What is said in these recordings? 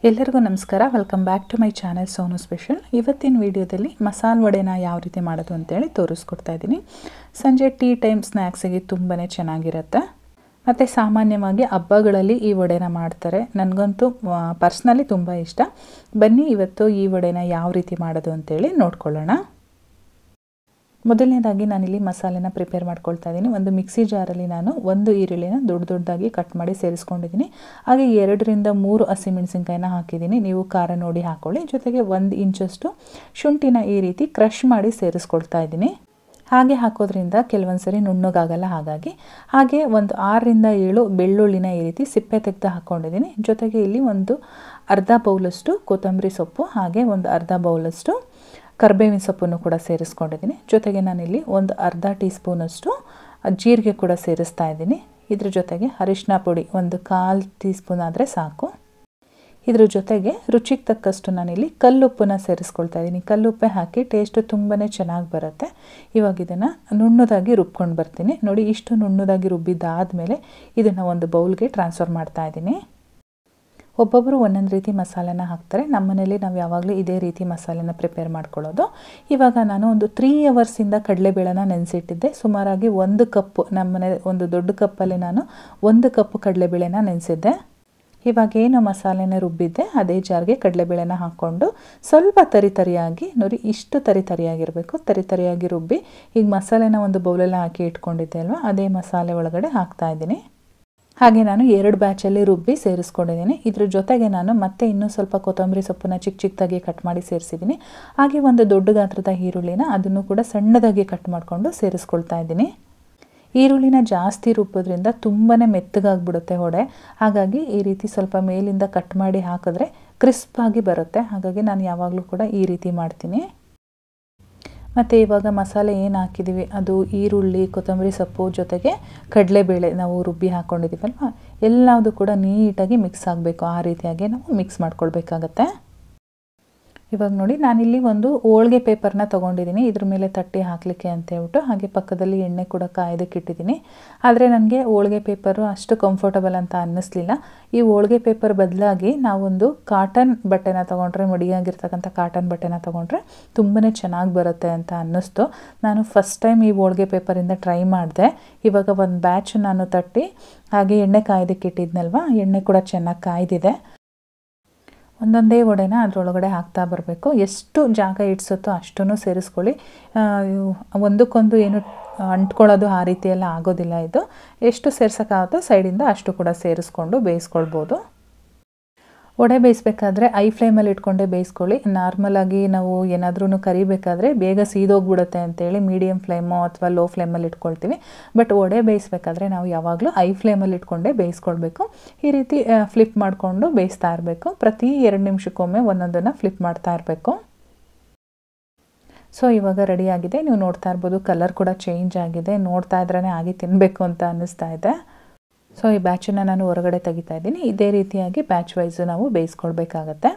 ಎಲ್ಲರಿಗೂ ನಮಸ್ಕಾರ. Welcome back to my channel Sonu special. ಇವತ್ತಿನ ವಿಡಿಯೋದಲ್ಲಿ ಮಸಾಲೆ ವಡೆನ ಯಾವ ರೀತಿ ಮಾಡೋದು ಅಂತೇಳಿ ತೋರಿಸ್ಕೊಡ್ತಾ ಇದ್ದೀನಿ. ಸಂಜೆ ಟೀ ಟೈಮ್ ಸ್ನ್ಯಾಕ್ಸಿಗೆ ತುಂಬಾ ಚೆನ್ನಾಗಿರುತ್ತೆ. ಮತ್ತು ಸಾಮಾನ್ಯವಾಗಿ ಹಬ್ಬಗಳಲ್ಲಿ ಈ ವಡೆನ ಮಾಡ್ತಾರೆ. ನನಗಂತೂ ಪರ್ಸ್ನಲಿ ತುಂಬ ಇಷ್ಟ. ಬನ್ನಿ ಇವತ್ತು ಈ ವಡೆನ ಯಾವ ರೀತಿ ಮಾಡೋದು ಅಂತೇಳಿ ನೋಡ್ಕೊಳ್ಳೋಣ. ಮೊದಲನೇದಾಗಿ ನಾನಿಲ್ಲಿ ಮಸಾಲೆನ ಪ್ರಿಪೇರ್ ಮಾಡ್ಕೊಳ್ತಾ ಇದ್ದೀನಿ. ಒಂದು ಮಿಕ್ಸಿ ಜಾರಲ್ಲಿ ನಾನು ಒಂದು ಈರುಳ್ಳಿನ ದೊಡ್ಡದಾಗಿ ಕಟ್ ಮಾಡಿ ಸೇರಿಸ್ಕೊಂಡಿದ್ದೀನಿ. ಹಾಗೆ 2 ರಿಂದ 3 ಹಸಿಮೆಣಸಿನ್ಕಾಯಿನ ಹಾಕಿದ್ದೀನಿ. ನೀವು ಖಾರ ನೋಡಿ ಹಾಕೊಳ್ಳಿ. ಜೊತೆಗೆ 1 ಇಂಚಷ್ಟು ಶುಂಠಿನ ಈ ರೀತಿ ಕ್ರಷ್ ಮಾಡಿ ಸೇರಿಸ್ಕೊಳ್ತಾ ಇದ್ದೀನಿ. ಹಾಗೆ ಹಾಕೋದ್ರಿಂದ ಕೆಲವೊಂದು ಸರಿ ನುಣ್ಣಗಾಗಲ್ಲ, ಹಾಗೆ ಒಂದು 6 ರಿಂದ 7 ಬೆಳ್ಳುಳ್ಳಿನ ಈ ರೀತಿ ಸಿಪ್ಪೆ ತೆಗೆದು ಹಾಕ್ಕೊಂಡಿದ್ದೀನಿ. ಜೊತೆಗೆ ಇಲ್ಲಿ ಒಂದು ಅರ್ಧ ಬೌಲಷ್ಟು ಕೊತ್ತಂಬರಿ ಸೊಪ್ಪು, ಹಾಗೆ ಒಂದು ಅರ್ಧ ಬೌಲಷ್ಟು ಕರಿಬೇವಿನ ಸೊಪ್ಪನ್ನು ಕೂಡ ಸೇರಿಸ್ಕೊಂಡಿದ್ದೀನಿ. ಜೊತೆಗೆ ನಾನಿಲ್ಲಿ ಒಂದು ಅರ್ಧ ಟೀ ಸ್ಪೂನಷ್ಟು ಜೀರಿಗೆ ಕೂಡ ಸೇರಿಸ್ತಾ ಇದ್ದೀನಿ. ಇದ್ರ ಜೊತೆಗೆ ಅರಿಶಿನ ಪುಡಿ ಒಂದು 1/4 ಟೀ ಸ್ಪೂನ್ ಆದರೆ ಸಾಕು. ಇದ್ರ ಜೊತೆಗೆ ರುಚಿಗೆ ತಕ್ಕಷ್ಟು ನಾನಿಲ್ಲಿ ಕಲ್ಲುಪ್ಪನ್ನ ಸೇರಿಸ್ಕೊಳ್ತಾ ಇದ್ದೀನಿ. ಕಲ್ಲುಪ್ಪೆ ಹಾಕಿ ಟೇಸ್ಟು ತುಂಬಾ ಚೆನ್ನಾಗಿ ಬರುತ್ತೆ. ಇವಾಗ ಇದನ್ನು ನುಣ್ಣದಾಗಿ ರುಬ್ಕೊಂಡು ಬರ್ತೀನಿ. ನೋಡಿ, ಇಷ್ಟು ನುಣ್ಣದಾಗಿ ರುಬ್ಬಿದ್ದಾದಮೇಲೆ ಇದನ್ನು ಒಂದು ಬೌಲ್ಗೆ ಟ್ರಾನ್ಸ್ಫರ್ ಮಾಡ್ತಾ ಇದ್ದೀನಿ. ಒಬ್ಬೊಬ್ಬರು ಒಂದೊಂದು ರೀತಿ ಮಸಾಲೆನ ಹಾಕ್ತಾರೆ. ನಮ್ಮ ಮನೇಲಿ ನಾವು ಯಾವಾಗಲೂ ಇದೇ ರೀತಿ ಮಸಾಲೆನ ಪ್ರಿಪೇರ್ ಮಾಡ್ಕೊಳ್ಳೋದು. ಇವಾಗ ನಾನು ಒಂದು 3 ಅವರ್ಸಿಂದ ಕಡಲೆಬೇಳೆನ ನೆನೆಸಿಟ್ಟಿದ್ದೆ. ಸುಮಾರಾಗಿ 1 ಕಪ್ಪು, ನಮ್ಮ ಮನೆ ಒಂದು ದೊಡ್ಡ ಕಪ್ಪಲ್ಲಿ ನಾನು 1 ಕಪ್ಪು ಕಡಲೆಬೇಳೆನ ನೆನೆಸಿದ್ದೆ. ಇವಾಗ ಏನು ಮಸಾಲೆನ ರುಬ್ಬಿದ್ದೆ ಅದೇ ಜಾರ್ಗೆ ಕಡಲೆಬೇಳೆನ ಹಾಕ್ಕೊಂಡು ಸ್ವಲ್ಪ ತರಿಯಾಗಿ, ನೋಡಿ ಇಷ್ಟು ತರಿಯಾಗಿರಬೇಕು, ತರಿಯಾಗಿ ರುಬ್ಬಿ ಈಗ ಮಸಾಲೆನ ಒಂದು ಬೌಲೆಲ್ಲ ಹಾಕಿ ಇಟ್ಕೊಂಡಿದ್ದೆ ಅಲ್ವಾ, ಅದೇ ಮಸಾಲೆ ಒಳಗಡೆ ಹಾಕ್ತಾ ಇದ್ದೀನಿ. ಹಾಗೆ ನಾನು 2 ಬ್ಯಾಚಲ್ಲಿ ರುಬ್ಬಿ ಸೇರಿಸ್ಕೊಂಡಿದ್ದೀನಿ. ಇದ್ರ ಜೊತೆಗೆ ನಾನು ಮತ್ತೆ ಇನ್ನೂ ಸ್ವಲ್ಪ ಕೊತ್ತಂಬರಿ ಸೊಪ್ಪನ್ನ ಚಿಕ್ಕದಾಗಿ ಕಟ್ ಮಾಡಿ ಸೇರಿಸಿದ್ದೀನಿ. ಹಾಗೆ ಒಂದು ದೊಡ್ಡ ಗಾತ್ರದ ಈರುಳ್ಳಿನ ಅದನ್ನು ಕೂಡ ಸಣ್ಣದಾಗಿ ಕಟ್ ಮಾಡಿಕೊಂಡು ಸೇರಿಸ್ಕೊಳ್ತಾ ಇದ್ದೀನಿ. ಈರುಳ್ಳಿನ ಜಾಸ್ತಿ ರುಬ್ಬೋದ್ರಿಂದ ತುಂಬಾ ಮೆತ್ತಗಾಗ್ಬಿಡುತ್ತೆ ವಡೆ. ಹಾಗಾಗಿ ಈ ರೀತಿ ಸ್ವಲ್ಪ ಮೇಲಿಂದ ಕಟ್ ಮಾಡಿ ಹಾಕಿದ್ರೆ ಕ್ರಿಸ್ಪಾಗಿ ಬರುತ್ತೆ. ಹಾಗಾಗಿ ನಾನು ಯಾವಾಗಲೂ ಕೂಡ ಈ ರೀತಿ ಮಾಡ್ತೀನಿ. ಮತ್ತು ಇವಾಗ ಮಸಾಲೆ ಏನು ಹಾಕಿದ್ದೀವಿ ಅದು ಈರುಳ್ಳಿ, ಕೊತ್ತಂಬರಿ ಸೊಪ್ಪು ಜೊತೆಗೆ ಕಡಲೆಬೇಳೆ ನಾವು ರುಬ್ಬಿ ಹಾಕ್ಕೊಂಡಿದ್ದೀವಲ್ವ, ಎಲ್ಲದೂ ಕೂಡ ನೀಟಾಗಿ ಮಿಕ್ಸ್ ಆಗಬೇಕು. ಆ ರೀತಿಯಾಗಿ ನಾವು ಮಿಕ್ಸ್ ಮಾಡ್ಕೊಳ್ಬೇಕಾಗತ್ತೆ. ಇವಾಗ ನೋಡಿ, ನಾನಿಲ್ಲಿ ಒಂದು ಹೋಳಿಗೆ ಪೇಪರ್ನ ತೊಗೊಂಡಿದ್ದೀನಿ, ಇದ್ರ ಮೇಲೆ ತಟ್ಟಿ ಹಾಕಲಿಕ್ಕೆ ಅಂತ ಹೇಳ್ಬಿಟ್ಟು. ಹಾಗೆ ಪಕ್ಕದಲ್ಲಿ ಎಣ್ಣೆ ಕೂಡ ಕಾಯ್ದಕ್ಕೆ ಇಟ್ಟಿದ್ದೀನಿ. ಆದರೆ ನನಗೆ ಹೋಳಿಗೆ ಪೇಪರು ಅಷ್ಟು ಕಂಫರ್ಟಬಲ್ ಅಂತ ಅನ್ನಿಸ್ಲಿಲ್ಲ. ಈ ಹೋಳಿಗೆ ಪೇಪರ್ ಬದಲಾಗಿ ನಾವೊಂದು ಕಾಟನ್ ಬಟ್ಟೆನ ತೊಗೊಂಡ್ರೆ, ಮಡಿಯಾಗಿರ್ತಕ್ಕಂಥ ಕಾಟನ್ ಬಟ್ಟೆನ ತೊಗೊಂಡ್ರೆ ತುಂಬಾ ಚೆನ್ನಾಗಿ ಬರುತ್ತೆ ಅಂತ ಅನ್ನಿಸ್ತು. ನಾನು ಫಸ್ಟ್ ಟೈಮ್ ಈ ಹೋಳಿಗೆ ಪೇಪರಿಂದ ಟ್ರೈ ಮಾಡಿದೆ. ಇವಾಗ ಒಂದು ಬ್ಯಾಚ್ ನಾನು ತಟ್ಟಿ ಹಾಗೆ ಎಣ್ಣೆ ಕಾಯ್ದಕ್ಕೆ ಇಟ್ಟಿದ್ನಲ್ವ, ಎಣ್ಣೆ ಕೂಡ ಚೆನ್ನಾಗಿ ಕಾಯ್ದಿದೆ. ಒಂದೊಂದೇ ವಡೆನ ಅದರೊಳಗಡೆ ಹಾಕ್ತಾ ಬರಬೇಕು. ಎಷ್ಟು ಜಾಗ ಇಡ್ಸುತ್ತೋ ಅಷ್ಟನ್ನು ಸೇರಿಸ್ಕೊಳ್ಳಿ. ಒಂದಕ್ಕೊಂದು ಏನು ಅಂಟ್ಕೊಳ್ಳೋದು ಆ ರೀತಿ ಎಲ್ಲ ಆಗೋದಿಲ್ಲ. ಇದು ಎಷ್ಟು ಸೇರ್ಸೋಕ್ಕಾಗುತ್ತೋ ಸೈಡಿಂದ ಅಷ್ಟು ಕೂಡ ಸೇರಿಸ್ಕೊಂಡು ಬೇಯಿಸ್ಕೊಳ್ಬೋದು. ವಡೆ ಬೇಯಿಸ್ಬೇಕಾದ್ರೆ ಐ ಫ್ಲೇಮಲ್ಲಿ ಇಟ್ಕೊಂಡೇ ಬೇಯಿಸ್ಕೊಳ್ಳಿ. ನಾರ್ಮಲಾಗಿ ನಾವು ಏನಾದ್ರೂ ಕರಿಬೇಕಾದ್ರೆ ಬೇಗ ಸೀದೋಗ್ಬಿಡುತ್ತೆ ಅಂತೇಳಿ ಮೀಡಿಯಮ್ ಫ್ಲೇಮು ಅಥವಾ ಲೋ ಫ್ಲೇಮಲ್ಲಿ ಇಟ್ಕೊಳ್ತೀವಿ. ಬಟ್ ವಡೆ ಬೇಯಿಸ್ಬೇಕಾದ್ರೆ ನಾವು ಯಾವಾಗಲೂ ಐ ಫ್ಲೇಮಲ್ಲಿ ಇಟ್ಕೊಂಡೇ ಬೇಯಿಸ್ಕೊಳ್ಬೇಕು. ಈ ರೀತಿ ಫ್ಲಿಪ್ ಮಾಡಿಕೊಂಡು ಬೇಯಿಸ್ತಾ ಇರಬೇಕು. ಪ್ರತಿ 2 ನಿಮಿಷಕ್ಕೊಮ್ಮೆ ಒಂದೊಂದನ್ನು ಫ್ಲಿಪ್ ಮಾಡ್ತಾ ಇರಬೇಕು. ಸೊ ಇವಾಗ ರೆಡಿಯಾಗಿದೆ. ನೀವು ನೋಡ್ತಾ ಇರ್ಬೋದು, ಕಲರ್ ಕೂಡ ಚೇಂಜ್ ಆಗಿದೆ. ನೋಡ್ತಾ ಇದ್ರೇ ಆಗಿ ತಿನ್ನಬೇಕು ಅಂತ ಅನ್ನಿಸ್ತಾ ಇದೆ. ಸೊ ಈ ಬ್ಯಾಚನ್ನು ನಾನು ಹೊರಗಡೆ ತೆಗಿತಾ ಇದ್ದೀನಿ. ಇದೇ ರೀತಿಯಾಗಿ ಬ್ಯಾಚ್ ವೈಸು ನಾವು ಬೇಯಿಸ್ಕೊಳ್ಬೇಕಾಗತ್ತೆ.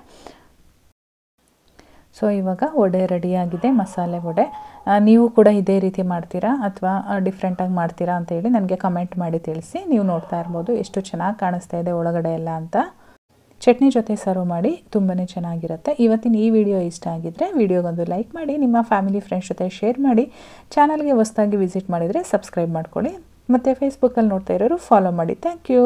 ಸೊ ಇವಾಗ ವಡೆ ರೆಡಿಯಾಗಿದೆ, ಮಸಾಲೆ ವಡೆ. ನೀವು ಕೂಡ ಇದೇ ರೀತಿ ಮಾಡ್ತೀರಾ ಅಥವಾ ಡಿಫ್ರೆಂಟಾಗಿ ಮಾಡ್ತೀರಾ ಅಂತೇಳಿ ನನಗೆ ಕಮೆಂಟ್ ಮಾಡಿ ತಿಳಿಸಿ. ನೀವು ನೋಡ್ತಾ ಇರ್ಬೋದು ಎಷ್ಟು ಚೆನ್ನಾಗಿ ಕಾಣಿಸ್ತಾ ಇದೆ ಒಳಗಡೆ ಎಲ್ಲ ಅಂತ. ಚಟ್ನಿ ಜೊತೆ ಸರ್ವ್ ಮಾಡಿ ತುಂಬಾ ಚೆನ್ನಾಗಿರುತ್ತೆ. ಇವತ್ತಿನ ಈ ವಿಡಿಯೋ ಇಷ್ಟ ಆಗಿದ್ದರೆ ವಿಡಿಯೋಗೊಂದು ಲೈಕ್ ಮಾಡಿ, ನಿಮ್ಮ ಫ್ಯಾಮಿಲಿ ಫ್ರೆಂಡ್ಸ್ ಜೊತೆ ಶೇರ್ ಮಾಡಿ. ಚಾನಲ್ಗೆ ಹೊಸದಾಗಿ ವಿಸಿಟ್ ಮಾಡಿದರೆ ಸಬ್ಸ್ಕ್ರೈಬ್ ಮಾಡ್ಕೊಳ್ಳಿ. ಮತ್ತು ಫೇಸ್ಬುಕ್ಕಲ್ಲಿ ನೋಡ್ತಾ ಇರೋರು ಫಾಲೋ ಮಾಡಿ. Thank you.